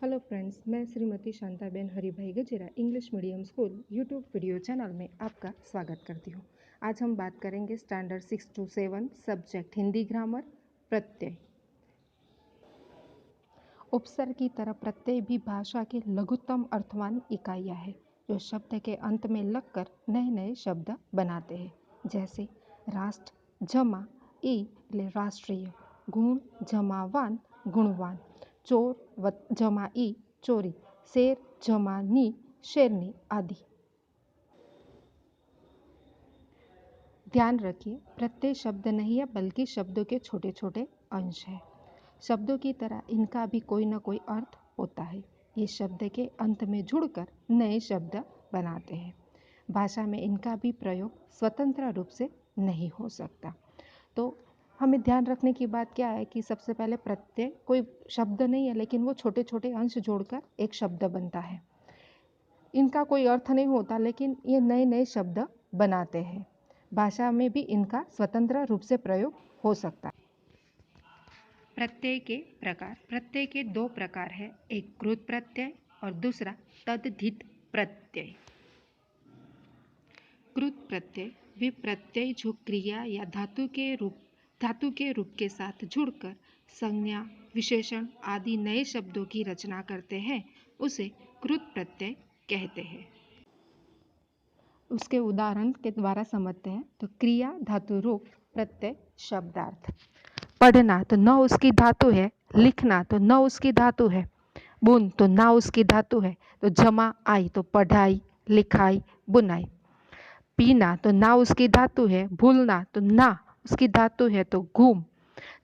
Hello friends, मैं Shrimati Shantaben Haribhai Gajera English medium school YouTube video channel में आपका स्वागत करती हूँ। आज हम बात करेंगे standard 6 to 7 subject Hindi grammar प्रत्यय। उपसर्ग की तरह प्रत्यय भी भाषा की लघुत्तम अर्थवान इकाइयाँ हैं जो शब्द के अंत में लगकर नए नए शब्द बनाते हैं, जैसे राष्ट्र जमा ई राष्ट्रीय, गुण जमावान गुणवान, चोर जमा ई चोरी, शेर जमा नी शेरनी आदि। ध्यान रखिए, प्रत्यय शब्द नहीं है बल्कि शब्दों के छोटे छोटे अंश हैं। शब्दों की तरह इनका भी कोई ना कोई अर्थ होता है। ये शब्द के अंत में जुड़कर नए शब्द बनाते हैं। भाषा में इनका भी प्रयोग स्वतंत्र रूप से नहीं हो सकता। तो हमें ध्यान रखने की बात क्या है कि सबसे पहले प्रत्यय कोई शब्द नहीं है, लेकिन वो छोटे छोटे अंश जोड़कर एक शब्द बनता है। इनका कोई अर्थ नहीं होता, लेकिन ये नए नए शब्द बनाते हैं। भाषा में भी इनका स्वतंत्र रूप से प्रयोग हो सकता है। प्रत्यय के प्रकार। प्रत्यय के दो प्रकार हैं, एक कृत प्रत्यय और दूसरा तद्धित प्रत्यय। कृत प्रत्यय वे प्रत्यय जो क्रिया या धातु के रूप के साथ जुड़कर संज्ञा, विशेषण आदि नए शब्दों की रचना करते हैं, उसे कृत प्रत्यय कहते हैं। उसके उदाहरण के द्वारा समझते हैं। तो क्रिया धातु रूप प्रत्यय शब्दार्थ। पढ़ना तो न उसकी धातु है, लिखना तो न उसकी धातु है, बुन तो ना उसकी धातु है, तो जमा आई तो पढ़ाई, लिखाई, बुनाई। पीना तो ना उसकी धातु है, भूलना तो ना उसकी धातु है, तो घूम।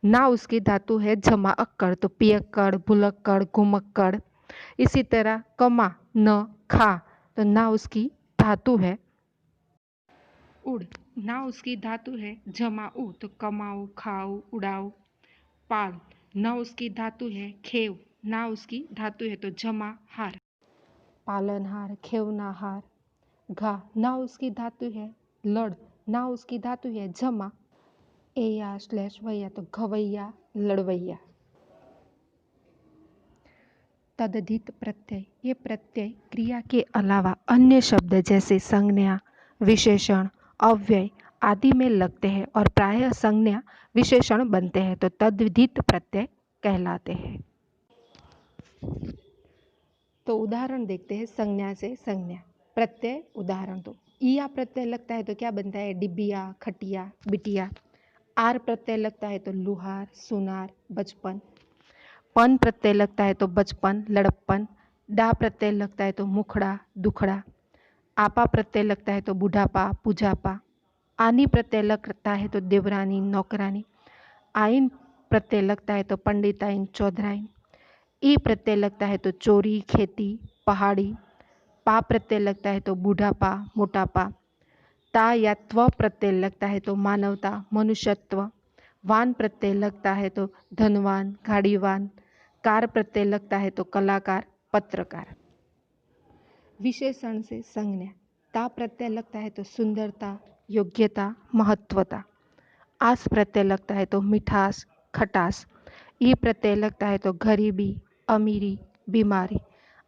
ना उसकी धातु है जमा अक्कड़, तो पियक्कड़, भुलक्कड़, घुमक्कड़। इसी तरह कमा न खा तो ना उसकी धातु है। उड़ ना उसकी धातु है जमाऊ, तो कमाऊ, खाऊ, उड़ाऊ। पाल न उसकी धातु है, खेव ना उसकी धातु है, तो जमा हार, पालनहार, खेवनाहार। घा ना उसकी धातु है, लड़ ना उसकी धातु है, जमा एया स्लैश वैया, तो घवैया, लड़वैया। तद्धित प्रत्यय ये प्रत्यय क्रिया के अलावा अन्य शब्द जैसे संज्ञा, विशेषण, अव्यय आदि में लगते हैं और प्रायः संज्ञा विशेषण बनते हैं, तो तद्धित प्रत्यय कहलाते हैं। तो उदाहरण देखते हैं संज्ञा से संज्ञा। प्रत्यय उदाहरण तो ईया प्रत्यय लगता है तो क्या बनता है, डिबिया, खटिया, बिटिया। आर प्रत्यय लगता है तो लुहार, सुनार, बचपन। पन प्रत्यय लगता है तो बचपन, लड़प्पन। डा प्रत्यय लगता है तो मुखड़ा, दुखड़ा। आपा प्रत्यय लगता है तो बुढ़ापा, पुजापा। आनी प्रत्यय लगता है तो देवरानी, नौकरानी। आइन प्रत्यय लगता है तो पंडिताइन, चौधराइन। ई प्रत्यय लगता है तो चोरी, खेती, पहाड़ी। पा प्रत्यय लगता है तो बुढ़ापा, मोटापा। ता या त्व प्रत्यय लगता है तो मानवता, मनुष्यत्व। वान प्रत्यय लगता है तो धनवान, गाड़ीवान। कार प्रत्यय लगता है तो कलाकार, पत्रकार। विशेषण से संज्ञा। ता प्रत्यय लगता है तो सुंदरता, योग्यता, महत्वता। आस प्रत्यय लगता है तो मिठास, खटास। ई प्रत्यय लगता है तो गरीबी, अमीरी, बीमारी।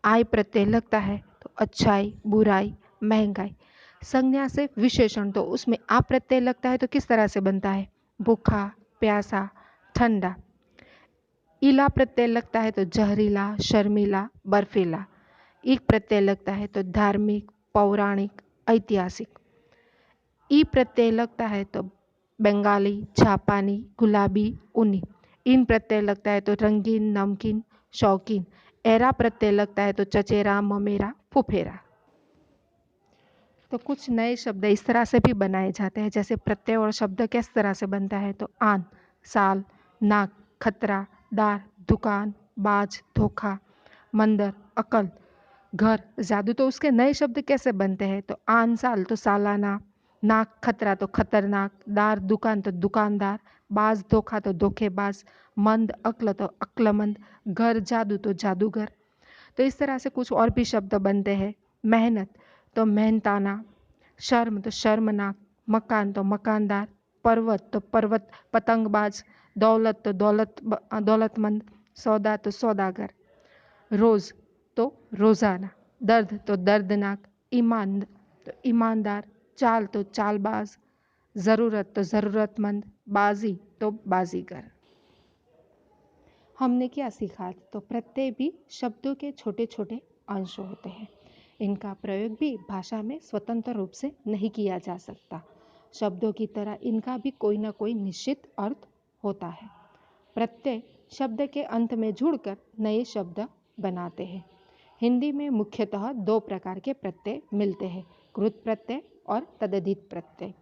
आय प्रत्यय लगता है तो अच्छाई, बुराई, महंगाई। संज्ञा से विशेषण तो उसमें आ प्रत्यय लगता है तो किस तरह से बनता है, भूखा, प्यासा, ठंडा। इला प्रत्यय लगता है तो जहरीला, शर्मीला, बर्फीला। एक प्रत्यय लगता है तो धार्मिक, पौराणिक, ऐतिहासिक। ई प्रत्यय लगता है तो बंगाली, जापानी, गुलाबी, ऊनी। इन प्रत्यय लगता है तो रंगीन, नमकीन, शौकीन। एरा प्रत्यय लगता है तो चचेरा, ममेरा, फुफेरा। तो कुछ नए शब्द इस तरह से भी बनाए जाते हैं, जैसे प्रत्यय और शब्द किस तरह से बनता है, तो आन, साल, नाक, खतरा, दार, दुकान, बाज, धोखा, मंदिर, अकल, घर, जादू। तो उसके नए शब्द कैसे बनते हैं, तो आन साल तो सालाना, नाक खतरा तो खतरनाक, दार दुकान तो दुकानदार, बाज धोखा तो धोखेबाज, मंद अक्ल तो अक्लमंद, घर जादू तो जादूगर। तो इस तरह से कुछ और भी शब्द बनते हैं। मेहनत तो मेहनताना, शर्म तो शर्मनाक, मकान तो मकानदार, पर्वत तो पर्वत पतंगबाज, दौलत तो दौलतमंद, सौदा तो सौदागर। रोज़ तो रोज़ाना, दर्द तो दर्दनाक, ईमान तो ईमानदार, चाल तो चालबाज, ज़रूरत तो ज़रूरतमंद, बाजी तो बाजीगर। हमने क्या सीखा? तो प्रत्यय भी शब्दों के छोटे छोटे अंश होते हैं। इनका प्रयोग भी भाषा में स्वतंत्र रूप से नहीं किया जा सकता। शब्दों की तरह इनका भी कोई ना कोई निश्चित अर्थ होता है। प्रत्यय शब्द के अंत में जुड़कर नए शब्द बनाते हैं। हिंदी में मुख्यतः दो प्रकार के प्रत्यय मिलते हैं, कृत प्रत्यय और तद्धित प्रत्यय।